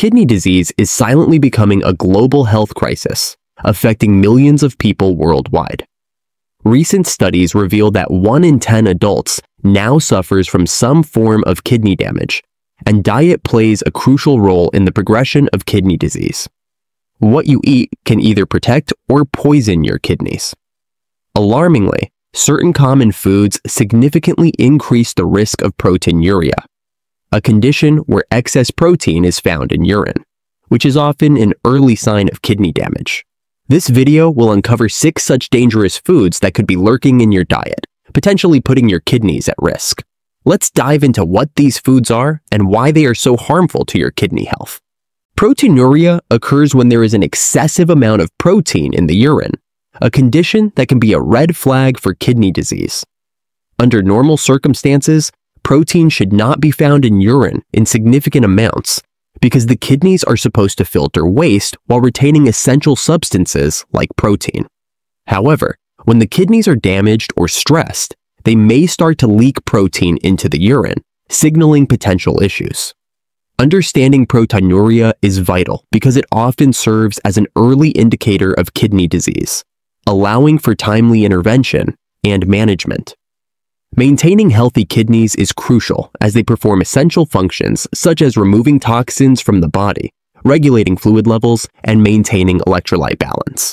Kidney disease is silently becoming a global health crisis, affecting millions of people worldwide. Recent studies reveal that 1 in 10 adults now suffers from some form of kidney damage, and diet plays a crucial role in the progression of kidney disease. What you eat can either protect or poison your kidneys. Alarmingly, certain common foods significantly increase the risk of proteinuria, a condition where excess protein is found in urine, which is often an early sign of kidney damage. This video will uncover 6 such dangerous foods that could be lurking in your diet, potentially putting your kidneys at risk. Let's dive into what these foods are and why they are so harmful to your kidney health. Proteinuria occurs when there is an excessive amount of protein in the urine, a condition that can be a red flag for kidney disease. Under normal circumstances, protein should not be found in urine in significant amounts because the kidneys are supposed to filter waste while retaining essential substances like protein. However, when the kidneys are damaged or stressed, they may start to leak protein into the urine, signaling potential issues. Understanding proteinuria is vital because it often serves as an early indicator of kidney disease, allowing for timely intervention and management. Maintaining healthy kidneys is crucial as they perform essential functions such as removing toxins from the body, regulating fluid levels, and maintaining electrolyte balance.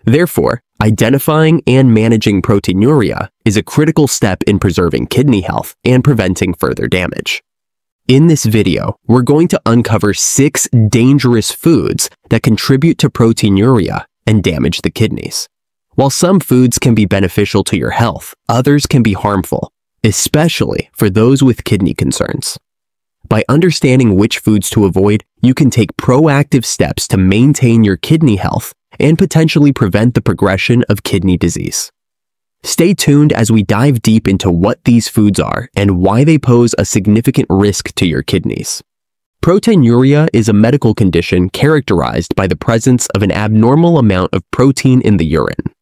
Therefore, identifying and managing proteinuria is a critical step in preserving kidney health and preventing further damage. In this video, we're going to uncover 6 dangerous foods that contribute to proteinuria and damage the kidneys. While some foods can be beneficial to your health, others can be harmful, especially for those with kidney concerns. By understanding which foods to avoid, you can take proactive steps to maintain your kidney health and potentially prevent the progression of kidney disease. Stay tuned as we dive deep into what these foods are and why they pose a significant risk to your kidneys. Proteinuria is a medical condition characterized by the presence of an abnormal amount of protein in the urine.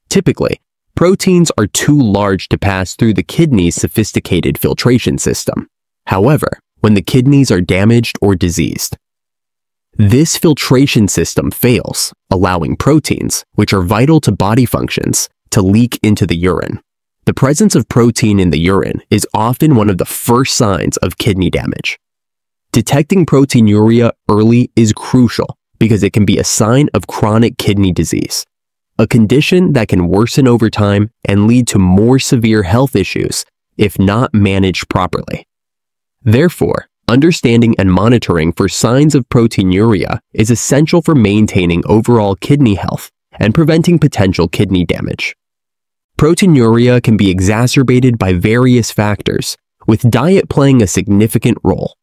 Typically, proteins are too large to pass through the kidney's sophisticated filtration system. However, when the kidneys are damaged or diseased, this filtration system fails, allowing proteins, which are vital to body functions, to leak into the urine. The presence of protein in the urine is often one of the first signs of kidney damage. Detecting proteinuria early is crucial because it can be a sign of chronic kidney disease, a condition that can worsen over time and lead to more severe health issues if not managed properly. Therefore, understanding and monitoring for signs of proteinuria is essential for maintaining overall kidney health and preventing potential kidney damage. Proteinuria can be exacerbated by various factors, with diet playing a significant role.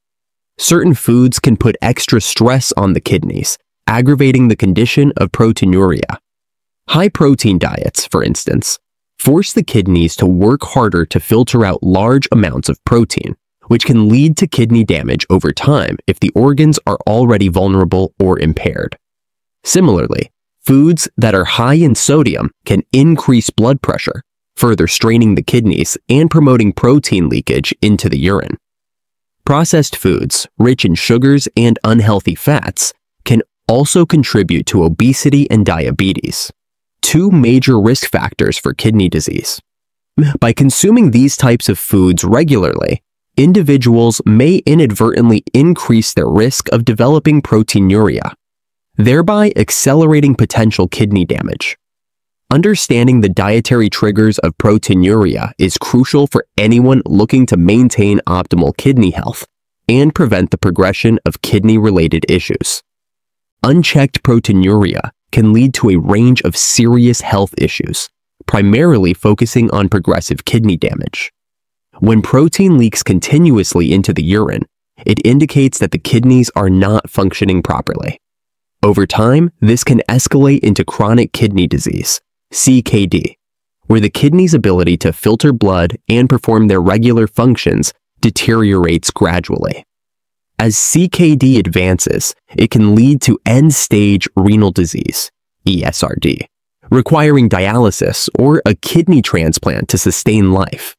Certain foods can put extra stress on the kidneys, aggravating the condition of proteinuria. High-protein diets, for instance, force the kidneys to work harder to filter out large amounts of protein, which can lead to kidney damage over time if the organs are already vulnerable or impaired. Similarly, foods that are high in sodium can increase blood pressure, further straining the kidneys and promoting protein leakage into the urine. Processed foods, rich in sugars and unhealthy fats, can also contribute to obesity and diabetes, 2 major risk factors for kidney disease. By consuming these types of foods regularly, individuals may inadvertently increase their risk of developing proteinuria, thereby accelerating potential kidney damage. Understanding the dietary triggers of proteinuria is crucial for anyone looking to maintain optimal kidney health and prevent the progression of kidney-related issues. Unchecked proteinuria can lead to a range of serious health issues, primarily focusing on progressive kidney damage. When protein leaks continuously into the urine, it indicates that the kidneys are not functioning properly. Over time, this can escalate into chronic kidney disease, CKD, where the kidney's ability to filter blood and perform their regular functions deteriorates gradually. As CKD advances, it can lead to end-stage renal disease, ESRD, requiring dialysis or a kidney transplant to sustain life.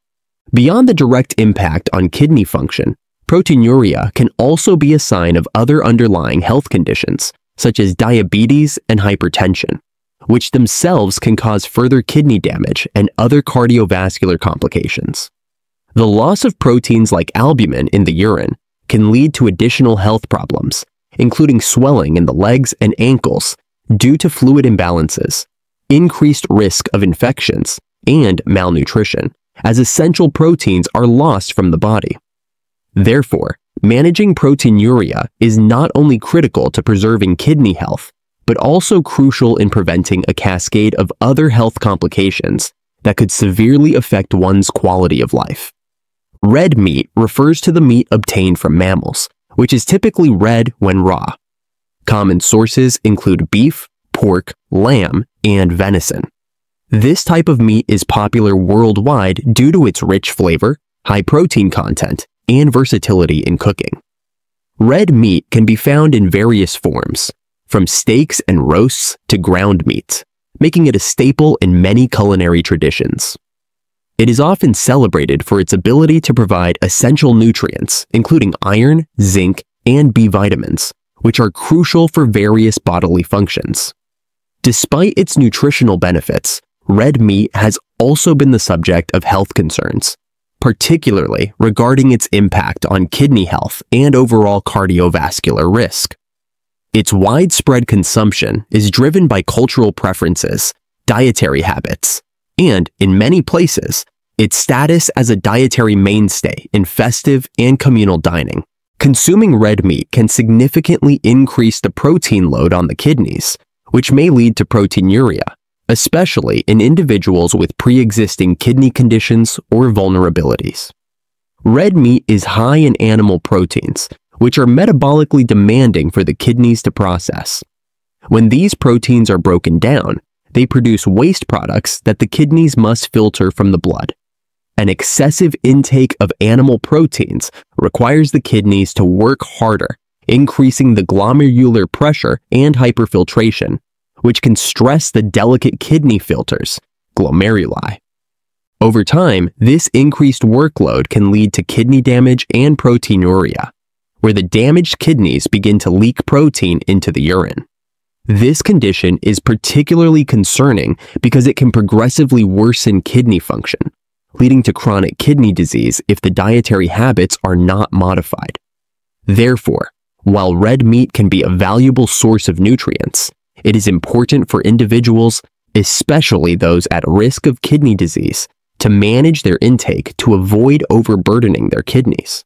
Beyond the direct impact on kidney function, Proteinuria can also be a sign of other underlying health conditions, such as diabetes and hypertension, which themselves can cause further kidney damage and other cardiovascular complications. The loss of proteins like albumin in the urine can lead to additional health problems, including swelling in the legs and ankles due to fluid imbalances, increased risk of infections, and malnutrition, as essential proteins are lost from the body. Therefore, managing proteinuria is not only critical to preserving kidney health, but also crucial in preventing a cascade of other health complications that could severely affect one's quality of life. Red meat refers to the meat obtained from mammals, which is typically red when raw. Common sources include beef, pork, lamb, and venison. This type of meat is popular worldwide due to its rich flavor, high protein content, and versatility in cooking. Red meat can be found in various forms, from steaks and roasts to ground meat, making it a staple in many culinary traditions. It is often celebrated for its ability to provide essential nutrients, including iron, zinc, and B vitamins, which are crucial for various bodily functions. Despite its nutritional benefits, red meat has also been the subject of health concerns, particularly regarding its impact on kidney health and overall cardiovascular risk. Its widespread consumption is driven by cultural preferences, dietary habits, and, in many places, its status as a dietary mainstay in festive and communal dining. Consuming red meat can significantly increase the protein load on the kidneys, which may lead to proteinuria, especially in individuals with pre-existing kidney conditions or vulnerabilities. Red meat is high in animal proteins, which are metabolically demanding for the kidneys to process. When these proteins are broken down, they produce waste products that the kidneys must filter from the blood. An excessive intake of animal proteins requires the kidneys to work harder, increasing the glomerular pressure and hyperfiltration, which can stress the delicate kidney filters, glomeruli. Over time, this increased workload can lead to kidney damage and proteinuria, where the damaged kidneys begin to leak protein into the urine. This condition is particularly concerning because it can progressively worsen kidney function, leading to chronic kidney disease if the dietary habits are not modified. Therefore, while red meat can be a valuable source of nutrients, it is important for individuals, especially those at risk of kidney disease, to manage their intake to avoid overburdening their kidneys.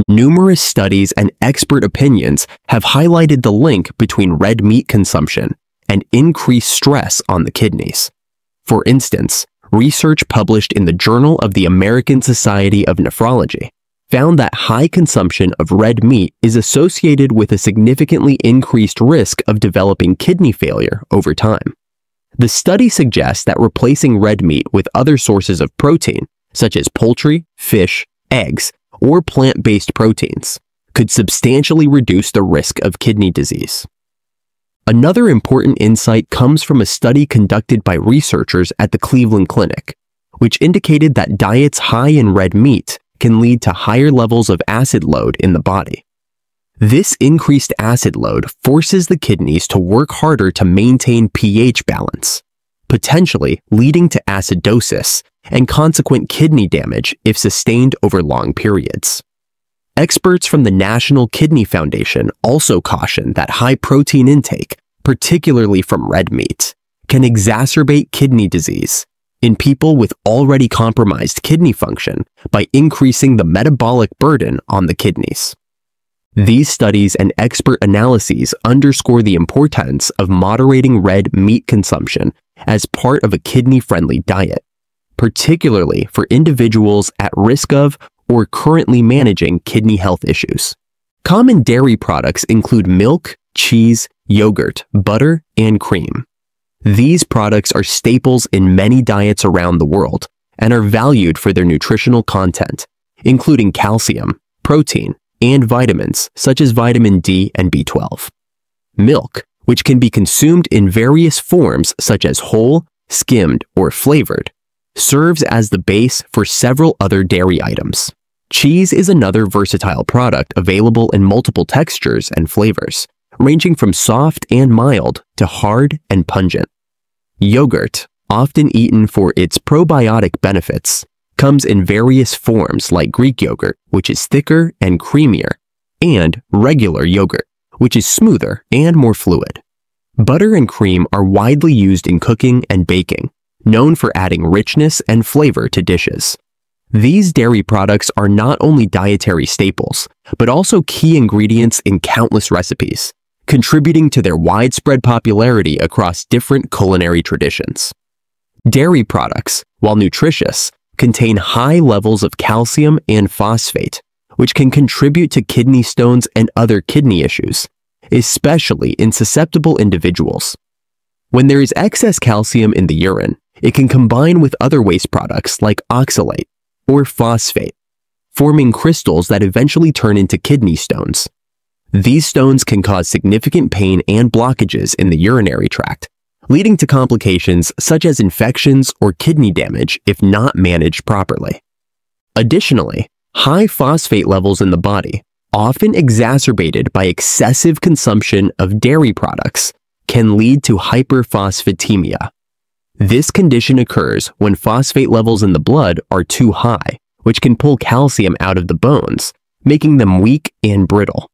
Numerous studies and expert opinions have highlighted the link between red meat consumption and increased stress on the kidneys. For instance, research published in the Journal of the American Society of Nephrology found that high consumption of red meat is associated with a significantly increased risk of developing kidney failure over time. The study suggests that replacing red meat with other sources of protein, such as poultry, fish, eggs, or plant-based proteins, could substantially reduce the risk of kidney disease. Another important insight comes from a study conducted by researchers at the Cleveland Clinic, which indicated that diets high in red meat can lead to higher levels of acid load in the body. This increased acid load forces the kidneys to work harder to maintain pH balance, potentially leading to acidosis and consequent kidney damage if sustained over long periods. Experts from the National Kidney Foundation also caution that high protein intake, particularly from red meat, can exacerbate kidney disease in people with already compromised kidney function by increasing the metabolic burden on the kidneys. These studies and expert analyses underscore the importance of moderating red meat consumption as part of a kidney-friendly diet, particularly for individuals at risk of or currently managing kidney health issues. Common dairy products include milk, cheese, yogurt, butter, and cream. These products are staples in many diets around the world and are valued for their nutritional content, including calcium, protein, and vitamins such as vitamin D and B12. Milk, which can be consumed in various forms such as whole, skimmed, or flavored, serves as the base for several other dairy items. Cheese is another versatile product available in multiple textures and flavors, ranging from soft and mild to hard and pungent. Yogurt, often eaten for its probiotic benefits, comes in various forms like Greek yogurt, which is thicker and creamier, and regular yogurt, which is smoother and more fluid. Butter and cream are widely used in cooking and baking, known for adding richness and flavor to dishes. These dairy products are not only dietary staples, but also key ingredients in countless recipes, contributing to their widespread popularity across different culinary traditions. Dairy products, while nutritious, contain high levels of calcium and phosphate, which can contribute to kidney stones and other kidney issues, especially in susceptible individuals. When there is excess calcium in the urine, it can combine with other waste products like oxalate or phosphate, forming crystals that eventually turn into kidney stones. These stones can cause significant pain and blockages in the urinary tract, leading to complications such as infections or kidney damage if not managed properly. Additionally, high phosphate levels in the body, often exacerbated by excessive consumption of dairy products, can lead to hyperphosphatemia. This condition occurs when phosphate levels in the blood are too high, which can pull calcium out of the bones, making them weak and brittle.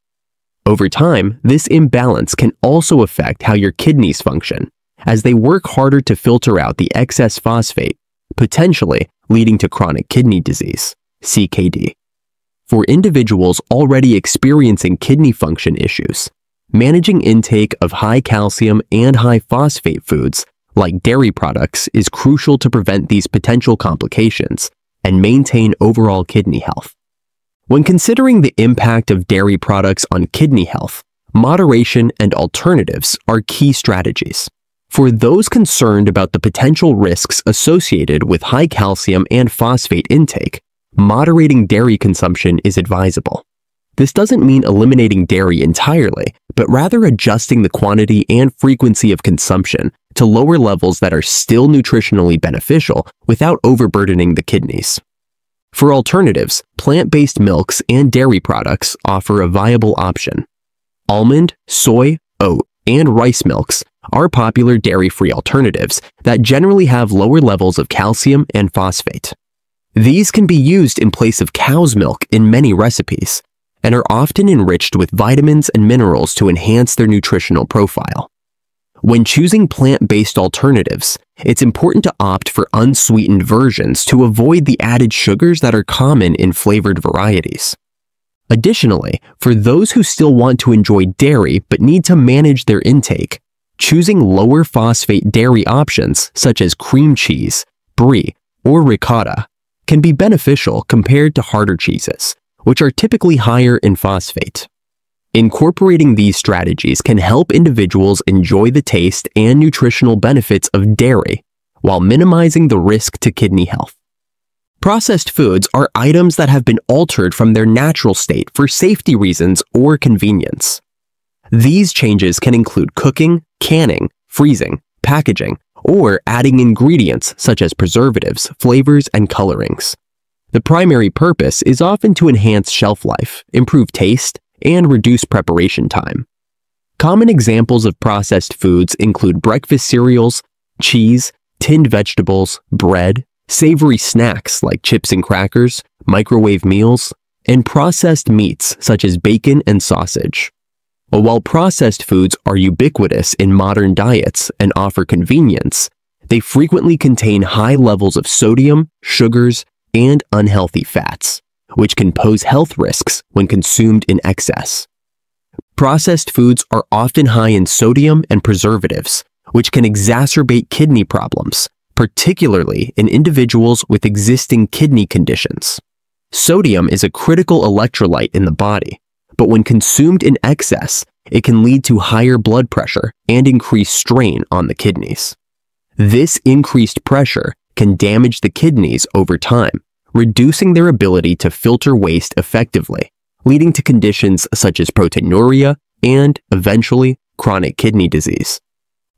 Over time, this imbalance can also affect how your kidneys function, as they work harder to filter out the excess phosphate, potentially leading to chronic kidney disease, CKD. For individuals already experiencing kidney function issues, managing intake of high calcium and high phosphate foods like dairy products is crucial to prevent these potential complications and maintain overall kidney health. When considering the impact of dairy products on kidney health, moderation and alternatives are key strategies. For those concerned about the potential risks associated with high calcium and phosphate intake, moderating dairy consumption is advisable. This doesn't mean eliminating dairy entirely, but rather adjusting the quantity and frequency of consumption to lower levels that are still nutritionally beneficial without overburdening the kidneys. For alternatives, plant-based milks and dairy products offer a viable option. Almond, soy, oat, and rice milks are popular dairy-free alternatives that generally have lower levels of calcium and phosphate. These can be used in place of cow's milk in many recipes, and are often enriched with vitamins and minerals to enhance their nutritional profile. When choosing plant-based alternatives, it's important to opt for unsweetened versions to avoid the added sugars that are common in flavored varieties. Additionally, for those who still want to enjoy dairy but need to manage their intake, choosing lower phosphate dairy options such as cream cheese, brie, or ricotta can be beneficial compared to harder cheeses, which are typically higher in phosphate. Incorporating these strategies can help individuals enjoy the taste and nutritional benefits of dairy while minimizing the risk to kidney health. Processed foods are items that have been altered from their natural state for safety reasons or convenience. These changes can include cooking, canning, freezing, packaging, or adding ingredients such as preservatives, flavors, and colorings. The primary purpose is often to enhance shelf life, improve taste, and reduce preparation time. Common examples of processed foods include breakfast cereals, cheese, tinned vegetables, bread, savory snacks like chips and crackers, microwave meals, and processed meats such as bacon and sausage. While processed foods are ubiquitous in modern diets and offer convenience, they frequently contain high levels of sodium, sugars, and unhealthy fats, which can pose health risks when consumed in excess. Processed foods are often high in sodium and preservatives, which can exacerbate kidney problems, particularly in individuals with existing kidney conditions. Sodium is a critical electrolyte in the body, but when consumed in excess, it can lead to higher blood pressure and increased strain on the kidneys. This increased pressure can damage the kidneys over time, reducing their ability to filter waste effectively, leading to conditions such as proteinuria and, eventually, chronic kidney disease.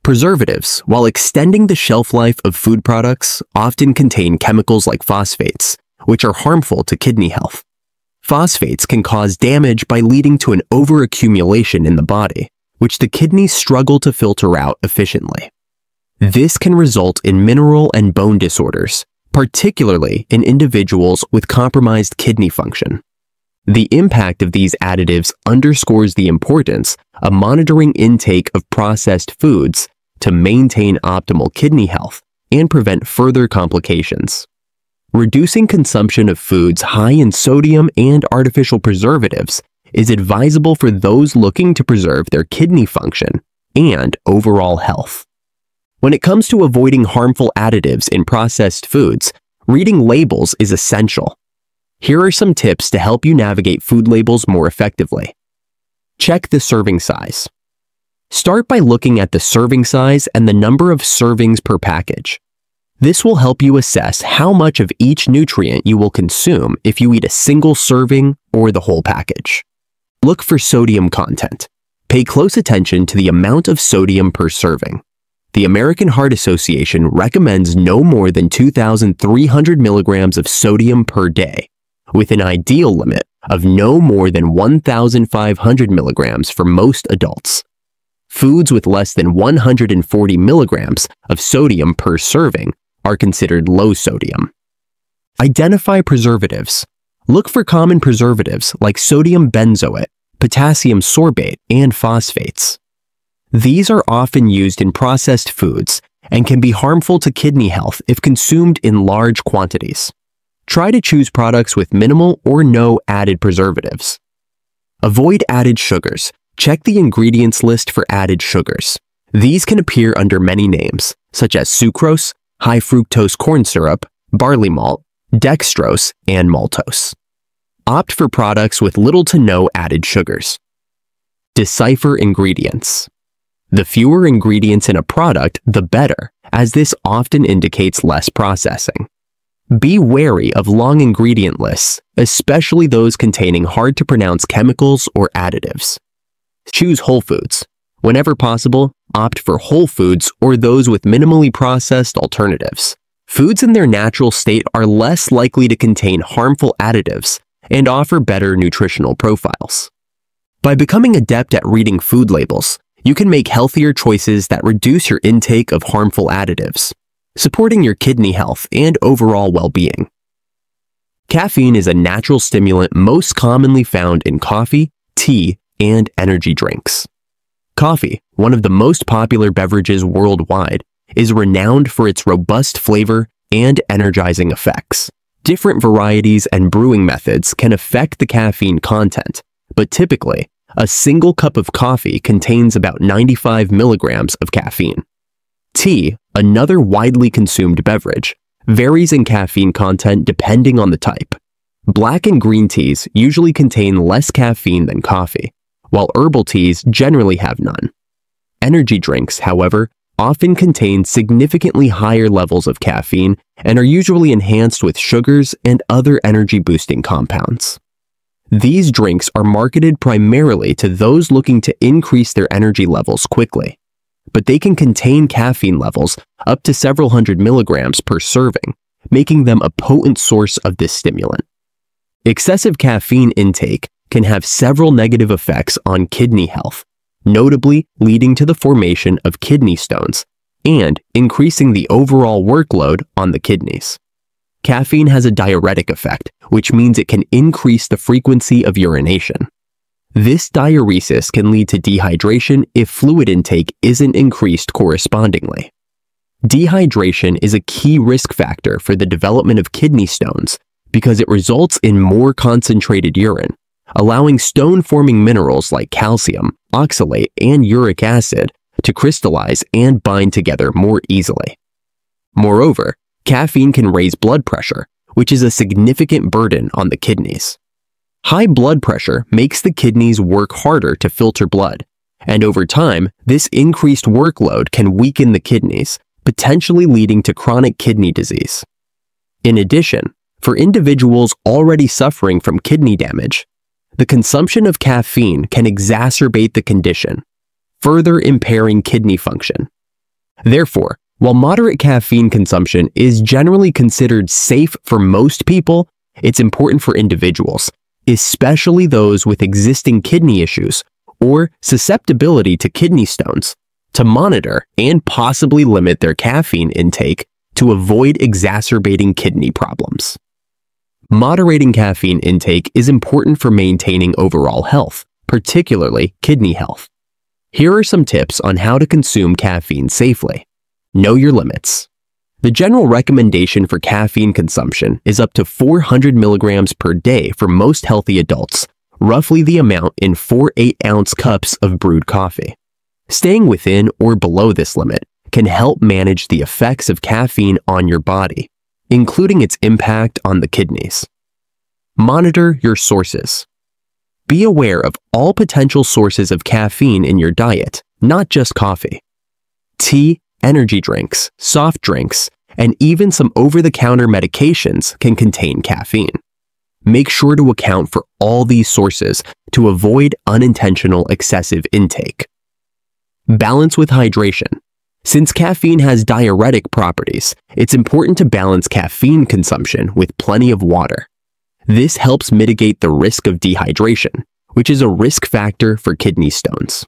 Preservatives, while extending the shelf life of food products, often contain chemicals like phosphates, which are harmful to kidney health. Phosphates can cause damage by leading to an overaccumulation in the body, which the kidneys struggle to filter out efficiently. This can result in mineral and bone disorders, particularly in individuals with compromised kidney function. The impact of these additives underscores the importance of monitoring intake of processed foods to maintain optimal kidney health and prevent further complications. Reducing consumption of foods high in sodium and artificial preservatives is advisable for those looking to preserve their kidney function and overall health. When it comes to avoiding harmful additives in processed foods, reading labels is essential. Here are some tips to help you navigate food labels more effectively. Check the serving size. Start by looking at the serving size and the number of servings per package. This will help you assess how much of each nutrient you will consume if you eat a single serving or the whole package. Look for sodium content. Pay close attention to the amount of sodium per serving. The American Heart Association recommends no more than 2,300 milligrams of sodium per day, with an ideal limit of no more than 1,500 milligrams for most adults. Foods with less than 140 milligrams of sodium per serving are considered low sodium. Identify preservatives. Look for common preservatives like sodium benzoate, potassium sorbate, and phosphates. These are often used in processed foods and can be harmful to kidney health if consumed in large quantities. Try to choose products with minimal or no added preservatives. Avoid added sugars. Check the ingredients list for added sugars. These can appear under many names, such as sucrose, high fructose corn syrup, barley malt, dextrose, and maltose. Opt for products with little to no added sugars. Decipher ingredients. The fewer ingredients in a product, the better, as this often indicates less processing. Be wary of long ingredient lists, especially those containing hard-to-pronounce chemicals or additives. Choose whole foods. Whenever possible, opt for whole foods or those with minimally processed alternatives. Foods in their natural state are less likely to contain harmful additives and offer better nutritional profiles. By becoming adept at reading food labels, you can make healthier choices that reduce your intake of harmful additives, supporting your kidney health and overall well-being. Caffeine is a natural stimulant most commonly found in coffee, tea, and energy drinks. Coffee, one of the most popular beverages worldwide, is renowned for its robust flavor and energizing effects. Different varieties and brewing methods can affect the caffeine content, but typically, a single cup of coffee contains about 95 milligrams of caffeine. Tea, another widely consumed beverage, varies in caffeine content depending on the type. Black and green teas usually contain less caffeine than coffee, while herbal teas generally have none. Energy drinks, however, often contain significantly higher levels of caffeine and are usually enhanced with sugars and other energy-boosting compounds. These drinks are marketed primarily to those looking to increase their energy levels quickly, but they can contain caffeine levels up to several hundred milligrams per serving, making them a potent source of this stimulant. Excessive caffeine intake can have several negative effects on kidney health, notably leading to the formation of kidney stones and increasing the overall workload on the kidneys. Caffeine has a diuretic effect, which means it can increase the frequency of urination. This diuresis can lead to dehydration if fluid intake isn't increased correspondingly. Dehydration is a key risk factor for the development of kidney stones because it results in more concentrated urine, allowing stone-forming minerals like calcium, oxalate, and uric acid to crystallize and bind together more easily. Moreover, caffeine can raise blood pressure, which is a significant burden on the kidneys. High blood pressure makes the kidneys work harder to filter blood, and over time, this increased workload can weaken the kidneys, potentially leading to chronic kidney disease. In addition, for individuals already suffering from kidney damage, the consumption of caffeine can exacerbate the condition, further impairing kidney function. Therefore, while moderate caffeine consumption is generally considered safe for most people, it's important for individuals, especially those with existing kidney issues or susceptibility to kidney stones, to monitor and possibly limit their caffeine intake to avoid exacerbating kidney problems. Moderating caffeine intake is important for maintaining overall health, particularly kidney health. Here are some tips on how to consume caffeine safely. Know your limits. The general recommendation for caffeine consumption is up to 400 milligrams per day for most healthy adults, roughly the amount in 4 8-ounce cups of brewed coffee. Staying within or below this limit can help manage the effects of caffeine on your body, including its impact on the kidneys. Monitor your sources. Be aware of all potential sources of caffeine in your diet, not just coffee. Tea, energy drinks, soft drinks, and even some over-the-counter medications can contain caffeine. Make sure to account for all these sources to avoid unintentional excessive intake. Balance with hydration. Since caffeine has diuretic properties, it's important to balance caffeine consumption with plenty of water. This helps mitigate the risk of dehydration, which is a risk factor for kidney stones.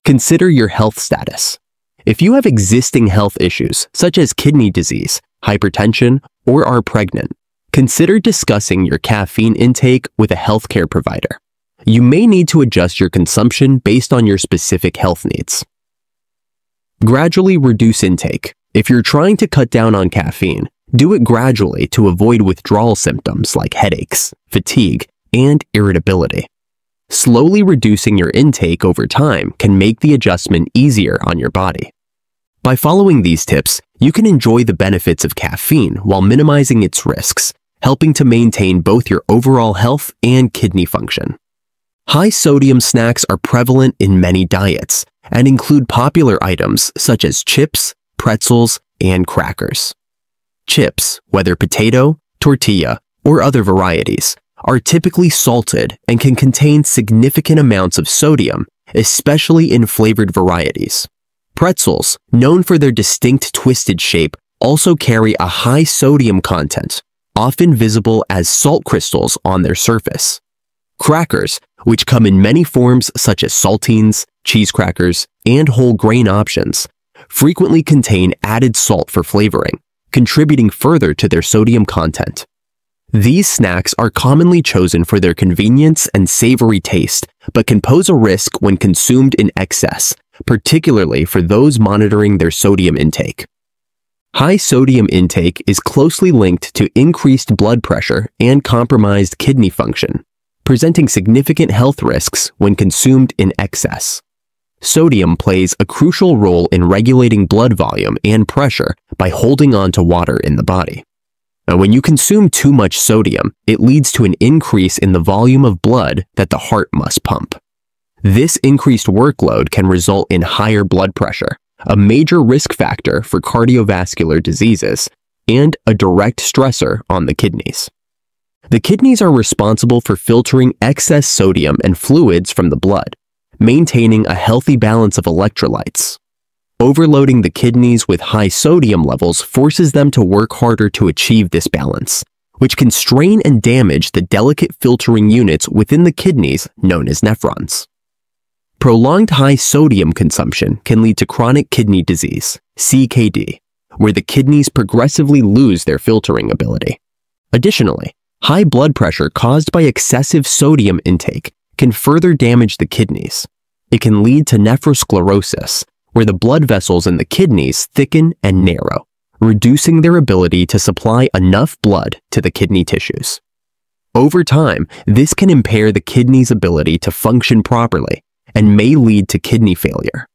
Consider your health status. If you have existing health issues, such as kidney disease, hypertension, or are pregnant, consider discussing your caffeine intake with a healthcare provider. You may need to adjust your consumption based on your specific health needs. Gradually reduce intake. If you're trying to cut down on caffeine, do it gradually to avoid withdrawal symptoms like headaches, fatigue, and irritability. Slowly reducing your intake over time can make the adjustment easier on your body. By following these tips, you can enjoy the benefits of caffeine while minimizing its risks, helping to maintain both your overall health and kidney function. High-sodium snacks are prevalent in many diets and include popular items such as chips, pretzels, and crackers. Chips, whether potato, tortilla, or other varieties, are typically salted and can contain significant amounts of sodium, especially in flavored varieties. Pretzels, known for their distinct twisted shape, also carry a high sodium content, often visible as salt crystals on their surface. Crackers, which come in many forms such as saltines, cheese crackers, and whole grain options, frequently contain added salt for flavoring, contributing further to their sodium content. These snacks are commonly chosen for their convenience and savory taste, but can pose a risk when consumed in excess, particularly for those monitoring their sodium intake. High sodium intake is closely linked to increased blood pressure and compromised kidney function, presenting significant health risks when consumed in excess. Sodium plays a crucial role in regulating blood volume and pressure by holding on to water in the body. Now, when you consume too much sodium, it leads to an increase in the volume of blood that the heart must pump. This increased workload can result in higher blood pressure, a major risk factor for cardiovascular diseases, and a direct stressor on the kidneys. The kidneys are responsible for filtering excess sodium and fluids from the blood, maintaining a healthy balance of electrolytes. Overloading the kidneys with high sodium levels forces them to work harder to achieve this balance, which can strain and damage the delicate filtering units within the kidneys known as nephrons. Prolonged high sodium consumption can lead to chronic kidney disease, CKD, where the kidneys progressively lose their filtering ability. Additionally, high blood pressure caused by excessive sodium intake can further damage the kidneys. It can lead to nephrosclerosis, where the blood vessels in the kidneys thicken and narrow, reducing their ability to supply enough blood to the kidney tissues. Over time, this can impair the kidney's ability to function properly and may lead to kidney failure.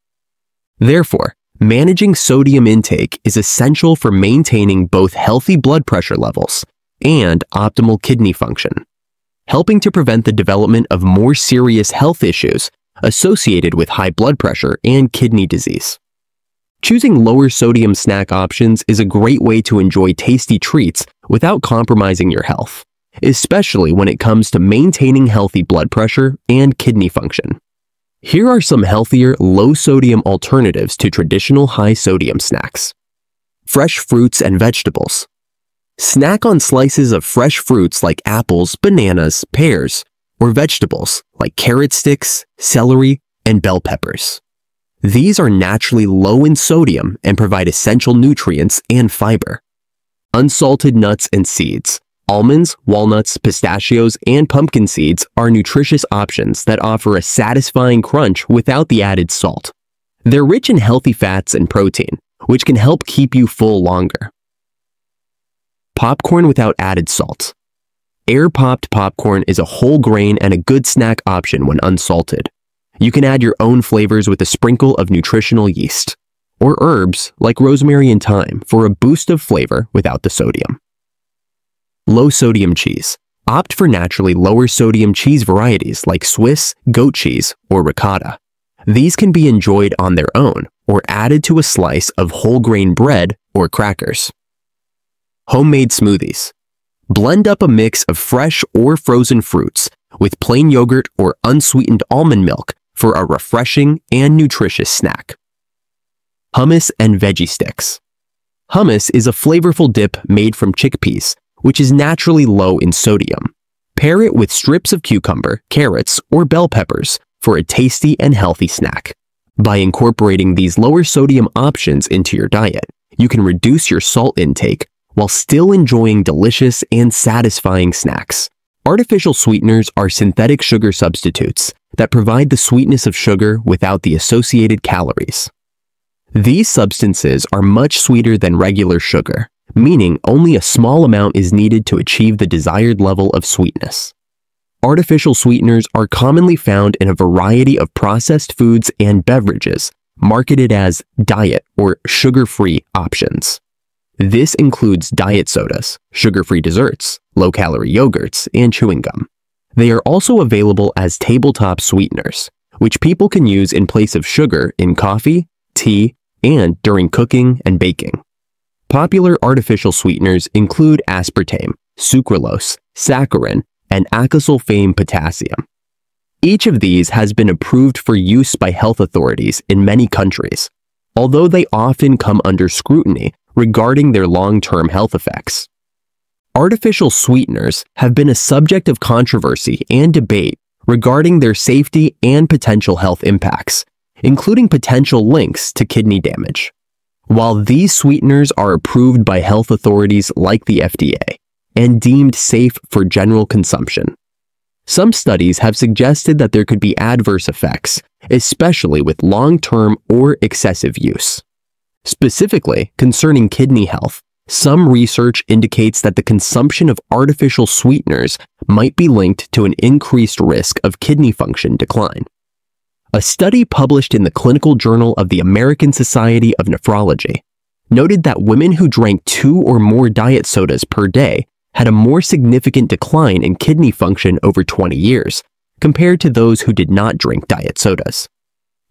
Therefore, managing sodium intake is essential for maintaining both healthy blood pressure levels and optimal kidney function, helping to prevent the development of more serious health issues associated with high blood pressure and kidney disease. Choosing lower sodium snack options is a great way to enjoy tasty treats without compromising your health, especially when it comes to maintaining healthy blood pressure and kidney function. Here are some healthier, low-sodium alternatives to traditional high-sodium snacks. Fresh fruits and vegetables. Snack on slices of fresh fruits like apples, bananas, pears, or vegetables like carrot sticks, celery, and bell peppers. These are naturally low in sodium and provide essential nutrients and fiber. Unsalted nuts and seeds. Almonds, walnuts, pistachios, and pumpkin seeds are nutritious options that offer a satisfying crunch without the added salt. They're rich in healthy fats and protein, which can help keep you full longer. Popcorn without added salt. Air-popped popcorn is a whole grain and a good snack option when unsalted. You can add your own flavors with a sprinkle of nutritional yeast, or herbs like rosemary and thyme for a boost of flavor without the sodium. Low-sodium cheese. Opt for naturally lower sodium cheese varieties like Swiss, goat cheese, or ricotta. These can be enjoyed on their own or added to a slice of whole grain bread or crackers. Homemade smoothies. Blend up a mix of fresh or frozen fruits with plain yogurt or unsweetened almond milk for a refreshing and nutritious snack. Hummus and veggie sticks. Hummus is a flavorful dip made from chickpeas, which is naturally low in sodium. Pair it with strips of cucumber, carrots, or bell peppers for a tasty and healthy snack. By incorporating these lower sodium options into your diet, you can reduce your salt intake while still enjoying delicious and satisfying snacks. Artificial sweeteners are synthetic sugar substitutes that provide the sweetness of sugar without the associated calories. These substances are much sweeter than regular sugar, meaning only a small amount is needed to achieve the desired level of sweetness. Artificial sweeteners are commonly found in a variety of processed foods and beverages marketed as diet or sugar-free options. This includes diet sodas, sugar-free desserts, low-calorie yogurts, and chewing gum. They are also available as tabletop sweeteners, which people can use in place of sugar in coffee, tea, and during cooking and baking. Popular artificial sweeteners include aspartame, sucralose, saccharin, and acesulfame potassium. Each of these has been approved for use by health authorities in many countries, although they often come under scrutiny regarding their long-term health effects. Artificial sweeteners have been a subject of controversy and debate regarding their safety and potential health impacts, including potential links to kidney damage. While these sweeteners are approved by health authorities like the FDA and deemed safe for general consumption, some studies have suggested that there could be adverse effects, especially with long-term or excessive use. Specifically, concerning kidney health, some research indicates that the consumption of artificial sweeteners might be linked to an increased risk of kidney function decline. A study published in the Clinical Journal of the American Society of Nephrology noted that women who drank 2 or more diet sodas per day had a more significant decline in kidney function over 20 years compared to those who did not drink diet sodas.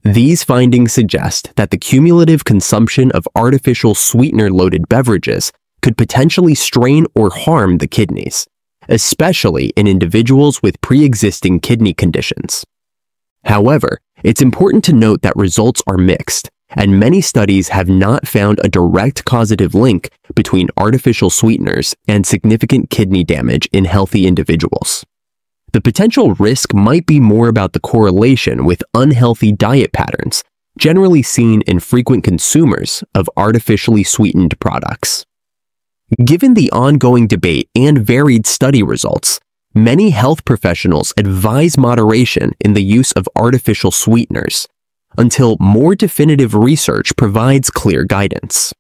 These findings suggest that the cumulative consumption of artificial sweetener-loaded beverages could potentially strain or harm the kidneys, especially in individuals with pre-existing kidney conditions. However, it's important to note that results are mixed, and many studies have not found a direct causative link between artificial sweeteners and significant kidney damage in healthy individuals. The potential risk might be more about the correlation with unhealthy diet patterns, generally seen in frequent consumers of artificially sweetened products. Given the ongoing debate and varied study results, many health professionals advise moderation in the use of artificial sweeteners until more definitive research provides clear guidance.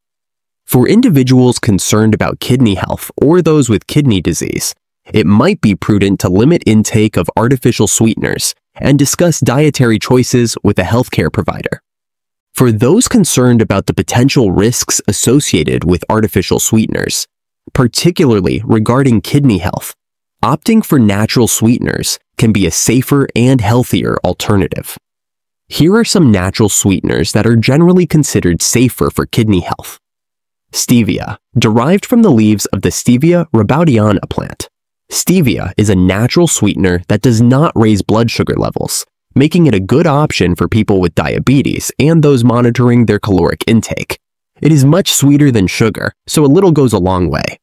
For individuals concerned about kidney health or those with kidney disease, it might be prudent to limit intake of artificial sweeteners and discuss dietary choices with a healthcare provider. For those concerned about the potential risks associated with artificial sweeteners, particularly regarding kidney health, opting for natural sweeteners can be a safer and healthier alternative. Here are some natural sweeteners that are generally considered safer for kidney health. Stevia, derived from the leaves of the Stevia rebaudiana plant. Stevia is a natural sweetener that does not raise blood sugar levels, making it a good option for people with diabetes and those monitoring their caloric intake. It is much sweeter than sugar, so a little goes a long way.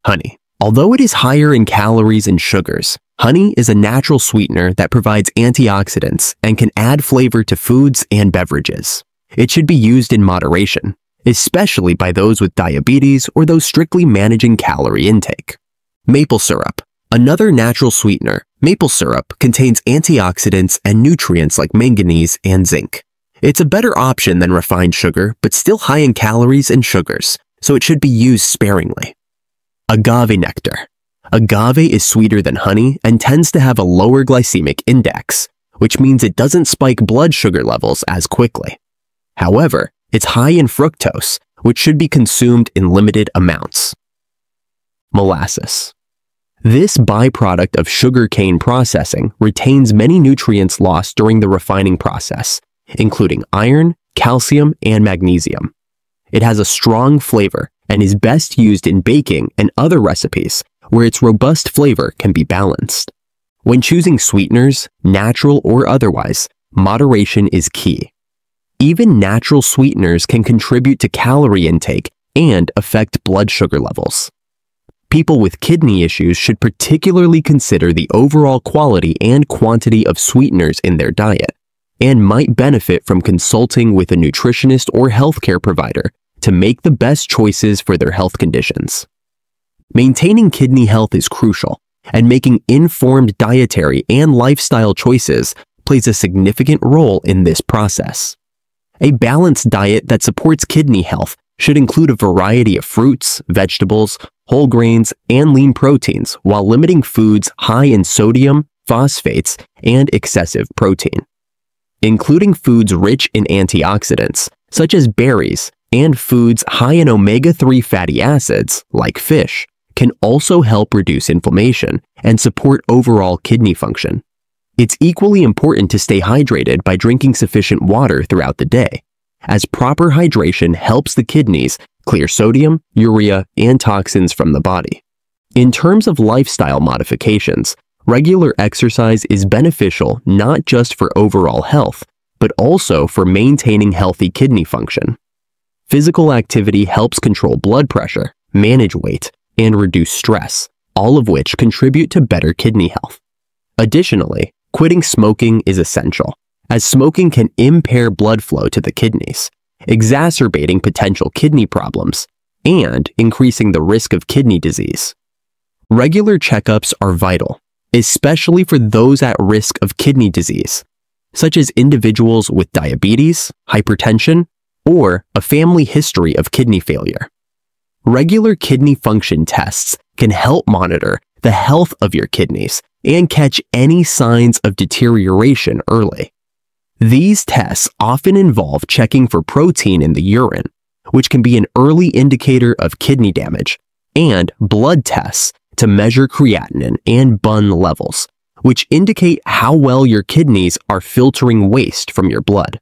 Honey. Although it is higher in calories and sugars, honey is a natural sweetener that provides antioxidants and can add flavor to foods and beverages. It should be used in moderation, especially by those with diabetes or those strictly managing calorie intake. Maple syrup. Another natural sweetener, maple syrup contains antioxidants and nutrients like manganese and zinc. It's a better option than refined sugar, but still high in calories and sugars, so it should be used sparingly. Agave nectar. Agave is sweeter than honey and tends to have a lower glycemic index, which means it doesn't spike blood sugar levels as quickly. However, it's high in fructose, which should be consumed in limited amounts. Molasses. This byproduct of sugarcane processing retains many nutrients lost during the refining process, including iron, calcium, and magnesium. It has a strong flavor and is best used in baking and other recipes where its robust flavor can be balanced. When choosing sweeteners, natural or otherwise, moderation is key. Even natural sweeteners can contribute to calorie intake and affect blood sugar levels. People with kidney issues should particularly consider the overall quality and quantity of sweeteners in their diet, and might benefit from consulting with a nutritionist or healthcare provider to make the best choices for their health conditions. Maintaining kidney health is crucial, and making informed dietary and lifestyle choices plays a significant role in this process. A balanced diet that supports kidney health should include a variety of fruits, vegetables, whole grains, and lean proteins while limiting foods high in sodium, phosphates, and excessive protein. Including foods rich in antioxidants, such as berries, and foods high in omega-3 fatty acids, like fish, can also help reduce inflammation and support overall kidney function. It's equally important to stay hydrated by drinking sufficient water throughout the day, as proper hydration helps the kidneys clear sodium, urea, and toxins from the body. In terms of lifestyle modifications, regular exercise is beneficial not just for overall health, but also for maintaining healthy kidney function. Physical activity helps control blood pressure, manage weight, and reduce stress, all of which contribute to better kidney health. Additionally, quitting smoking is essential, as smoking can impair blood flow to the kidneys, exacerbating potential kidney problems and increasing the risk of kidney disease. Regular checkups are vital, especially for those at risk of kidney disease, such as individuals with diabetes, hypertension, or a family history of kidney failure. Regular kidney function tests can help monitor the health of your kidneys and catch any signs of deterioration early. These tests often involve checking for protein in the urine, which can be an early indicator of kidney damage, and blood tests to measure creatinine and BUN levels, which indicate how well your kidneys are filtering waste from your blood.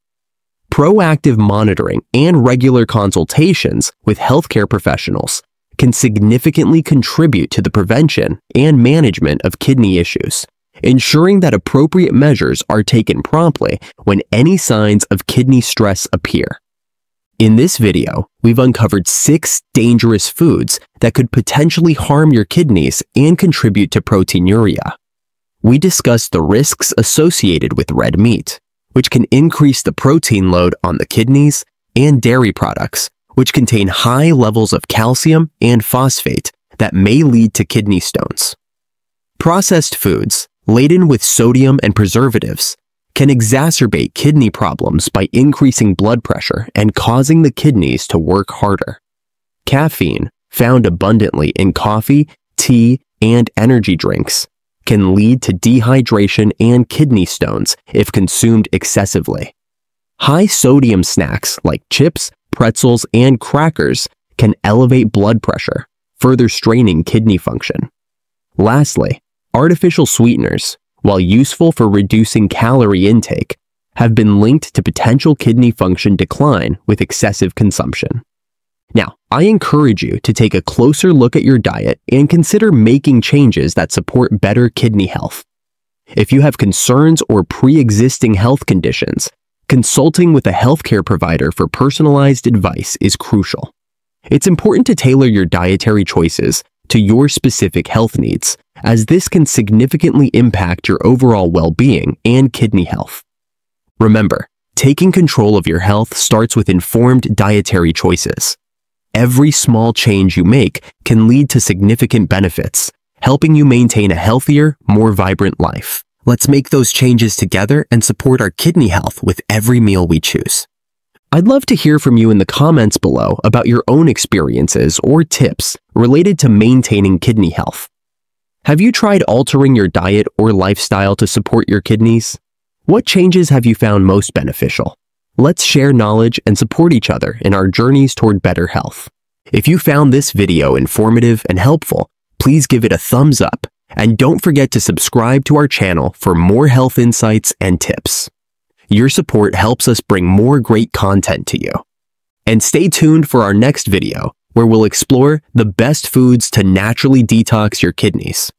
Proactive monitoring and regular consultations with healthcare professionals can significantly contribute to the prevention and management of kidney issues, ensuring that appropriate measures are taken promptly when any signs of kidney stress appear. In this video, we've uncovered 6 dangerous foods that could potentially harm your kidneys and contribute to proteinuria. We discussed the risks associated with red meat, which can increase the protein load on the kidneys, and dairy products, which contain high levels of calcium and phosphate that may lead to kidney stones. Processed foods, laden with sodium and preservatives, can exacerbate kidney problems by increasing blood pressure and causing the kidneys to work harder. Caffeine, found abundantly in coffee, tea, and energy drinks, can lead to dehydration and kidney stones if consumed excessively. High sodium snacks like chips, pretzels, and crackers can elevate blood pressure, further straining kidney function. Lastly, artificial sweeteners, while useful for reducing calorie intake, have been linked to potential kidney function decline with excessive consumption. Now, I encourage you to take a closer look at your diet and consider making changes that support better kidney health. If you have concerns or pre-existing health conditions, consulting with a healthcare provider for personalized advice is crucial. It's important to tailor your dietary choices to your specific health needs, as this can significantly impact your overall well-being and kidney health. Remember, taking control of your health starts with informed dietary choices. Every small change you make can lead to significant benefits, helping you maintain a healthier, more vibrant life. Let's make those changes together and support our kidney health with every meal we choose. I'd love to hear from you in the comments below about your own experiences or tips related to maintaining kidney health. Have you tried altering your diet or lifestyle to support your kidneys? What changes have you found most beneficial? Let's share knowledge and support each other in our journeys toward better health. If you found this video informative and helpful, please give it a thumbs up, and don't forget to subscribe to our channel for more health insights and tips. Your support helps us bring more great content to you. And stay tuned for our next video, where we'll explore the best foods to naturally detox your kidneys.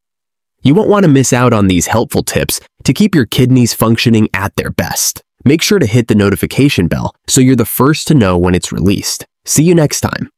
You won't want to miss out on these helpful tips to keep your kidneys functioning at their best. Make sure to hit the notification bell so you're the first to know when it's released. See you next time.